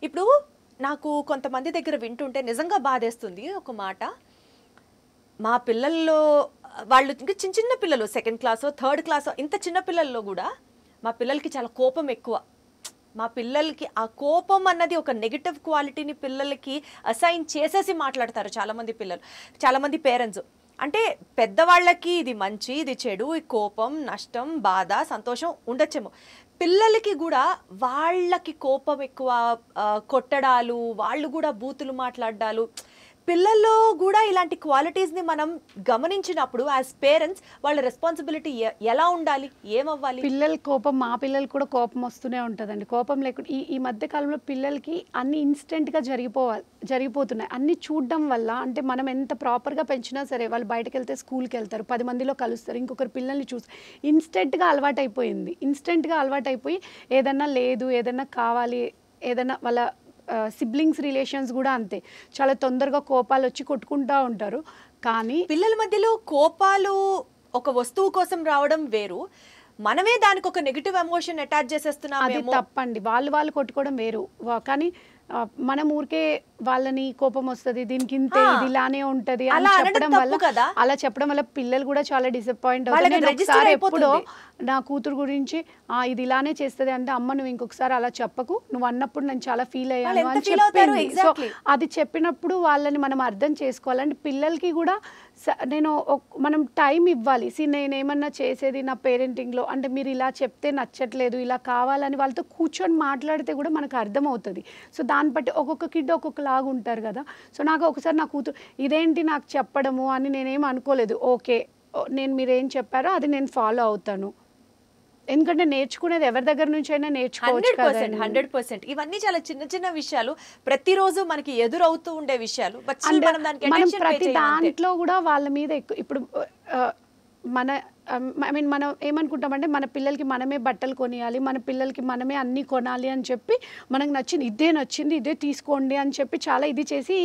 ఇప్పుడు నాకు కొంతమంది దగ్గర వింటుంటే నిజంగా బాధేస్తుంది ఒక మాట. మా పిల్లల్లో వాళ్ళు ఇంకా చిన్న చిన్న పిల్లలు, సెకండ్ క్లాసో థర్డ్ క్లాసో, ఇంత చిన్న పిల్లల్లో కూడా మా పిల్లలకి చాలా కోపం ఎక్కువ. మా పిల్లలకి ఆ కోపం అన్నది ఒక నెగిటివ్ క్వాలిటీని పిల్లలకి అసైన్ చేసేసి మాట్లాడతారు చాలామంది పిల్లలు, చాలామంది పేరెంట్స్. అంటే పెద్దవాళ్ళకి ఇది మంచి, ఇది చెడు, ఈ కోపం, నష్టం, బాధ, సంతోషం ఉండొచ్చేమో. పిల్లలకి కూడా వాళ్ళకి కోపం ఎక్కువ, కొట్టడాలు, వాళ్ళు కూడా బూతులు మాట్లాడాలు. పిల్లల్లో కూడా ఇలాంటి క్వాలిటీస్ని మనం గమనించినప్పుడు యాజ్ పేరెంట్స్ వాళ్ళ రెస్పాన్సిబిలిటీ ఎలా ఉండాలి, ఏమవ్వాలి? పిల్లల కోపం, మా పిల్లలు కూడా కోపం వస్తూనే ఉంటుందండి. కోపం లేకుండా ఈ మధ్య కాలంలో పిల్లలకి అన్ని ఇన్స్టెంట్గా జరిగిపోతున్నాయి. అన్ని చూడడం వల్ల, అంటే మనం ఎంత ప్రాపర్గా పెంచినా సరే వాళ్ళు బయటకు వెళ్తే స్కూల్కి వెళ్తారు, 10 మందిలో కలుస్తారు, ఇంకొకరు పిల్లల్ని చూసి ఇన్స్టెంట్గా అలవాటైపోయింది. ఇన్స్టెంట్గా అలవాటైపోయి ఏదన్నా లేదు, ఏదన్నా కావాలి, ఏదన్నా వాళ్ళ సిబ్లింగ్స్ రిలేషన్స్ కూడా అంతే, చాలా తొందరగా కోపాలు వచ్చి కొట్టుకుంటూ ఉంటారు. కానీ పిల్లల మధ్యలో కోపాలు ఒక వస్తువు కోసం రావడం వేరు, మనమే దానికి ఒక నెగిటివ్ ఎమోషన్ అటాచ్ చేసేస్తున్నాం. అది తప్పండి. వాళ్ళు కొట్టుకోవడం వేరు. కానీ మనం ఊరికే వాళ్ళని కోపం వస్తుంది, దీనికి ఇంతే, ఇది ఇలానే ఉంటది అని చెప్పడం వల్ల పిల్లలు కూడా చాలా డిసప్పాయింట్ అవుతారు. ఒకసారి ఎప్పుడో నా కూతురు గురించి ఇది ఇలానే చేస్తుంది అంటే, అమ్మ నువ్వు ఇంకొకసారి అలా చెప్పకు, నువ్వు అన్నప్పుడు నేను చాలా ఫీల్ అయ్యాను అని చెప్పింది. సో అది చెప్పినప్పుడు వాళ్ళని మనం అర్థం చేసుకోవాలంటే పిల్లలకి కూడా మనం టైం ఇవ్వాలి. నేనేమన్నా చేసేది నా పేరెంటింగ్లో అంటే మీరు ఇలా చెప్తే నచ్చట్లేదు, ఇలా కావాలని వాళ్ళతో కూర్చొని మాట్లాడితే కూడా మనకు అర్థమవుతుంది. సో దాన్ని బట్టి ఒక్కొక్క కిడ్ ఒక్కొక్కలాగా ఉంటారు కదా. సో నాకు ఒకసారి నా కూతురు ఇదేంటి నాకు చెప్పడము అని నేనేం అనుకోలేదు. ఓకే, మీరేం చెప్పారో అది నేను ఫాలో అవుతాను. ఎందుకంటే నేర్చుకునేది ఎవరి దగ్గర నుంచి అయినా నేర్చుకోవచ్చు. 100%. ఇవన్నీ చాలా చిన్న చిన్న విషయాలు, ప్రతిరోజు మనకి ఎదురవుతూ ఉండే విషయాలు. మనం ప్రతి దాంట్లో కూడా వాళ్ళ మీద ఇప్పుడు మనం ఏమనుకుంటామంటే మన పిల్లలకి మనమే బట్టలు కొనియాలి, మన పిల్లలకి మనమే అన్నీ కొనాలి అని చెప్పి మనకు నచ్చింది ఇదే తీసుకోండి అని చెప్పి చాలా ఇది చేసి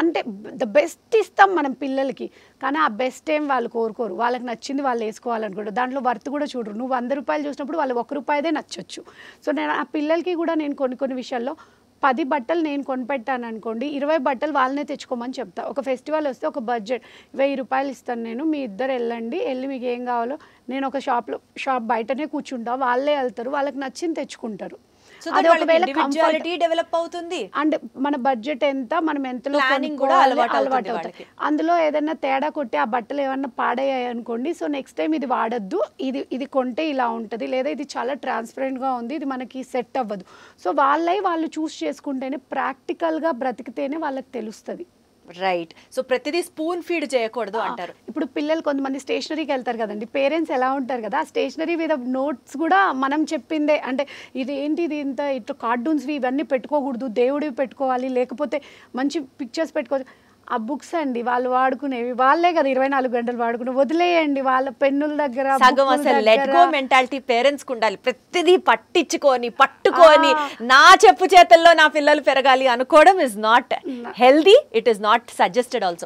అంటే ద బెస్ట్ ఇస్తాం మనం పిల్లలకి. కానీ ఆ బెస్ట్ ఏం వాళ్ళు కోరుకోరు, వాళ్ళకి నచ్చింది వాళ్ళు వేసుకోవాలనుకుంటారు. దాంట్లో వర్త్ కూడా చూడరు. నువ్వు 100 రూపాయలు చూసినప్పుడు వాళ్ళు 1 రూపాయదే నచ్చొచ్చు. సో నేను ఆ పిల్లలకి కూడా నేను కొన్ని విషయాల్లో 10 బట్టలు నేను కొనిపెట్టాను అనుకోండి, 20 బట్టలు వాళ్ళనే తెచ్చుకోమని చెప్తా. ఒక ఫెస్టివల్ వస్తే ఒక బడ్జెట్ 1000 రూపాయలు ఇస్తాను నేను, మీ ఇద్దరు వెళ్ళి మీకు ఏం కావాలో నేను ఒక షాప్ బయటనే కూర్చుంటా, వాళ్ళే వెళ్తారు, వాళ్ళకి నచ్చింది తెచ్చుకుంటారు. అది ఒకవేళ కంఫర్ట్ డెవలప్ అవుతుంది. అండ్ మన బడ్జెట్ ఎంత, మనం ఎంతలో అలవాటు అవుతుంది. అందులో ఏదైనా తేడా కొట్టి ఆ బట్టలు ఏమన్నా పాడయ్యాయి అనుకోండి, సో నెక్స్ట్ టైం ఇది వాడద్దు, ఇది కొంటే ఇలా ఉంటుంది, లేదా ఇది చాలా ట్రాన్స్పరెంట్గా ఉంది, ఇది మనకి సెట్ అవ్వదు. సో వాళ్ళు చూస్ చేసుకుంటేనే, ప్రాక్టికల్గా బ్రతికితేనే వాళ్ళకి తెలుస్తుంది. రైట్. సో ప్రతిదీ స్పూన్ ఫీడ్ చేయకూడదు అంటారు. ఇప్పుడు పిల్లలు కొంతమంది స్టేషనరీకి వెళ్తారు కదండి, పేరెంట్స్ ఎలా ఉంటారు కదా, ఆ స్టేషనరీ మీద నోట్స్ కూడా మనం చెప్పిందే, అంటే ఇది ఇంత ఇట్లా కార్టూన్స్వి ఇవన్నీ పెట్టుకోకూడదు, దేవుడివి పెట్టుకోవాలి, లేకపోతే మంచి పిక్చర్స్ పెట్టుకోవచ్చు. ఆ బుక్స్ అండి వాళ్ళు వాడుకునేవి, వాళ్ళే కదా 24 గంటలు వాడుకునే, వదిలేయండి వాళ్ళ పెన్నుల దగ్గర. సగం అసలు లెట్ గో మెంటాలిటీ పేరెంట్స్కి ఉండాలి. ప్రతిదీ పట్టుకొని నా చెప్పు చేతల్లో నా పిల్లలు పెరగాలి అనుకోవడం is not healthy, it is not suggested also.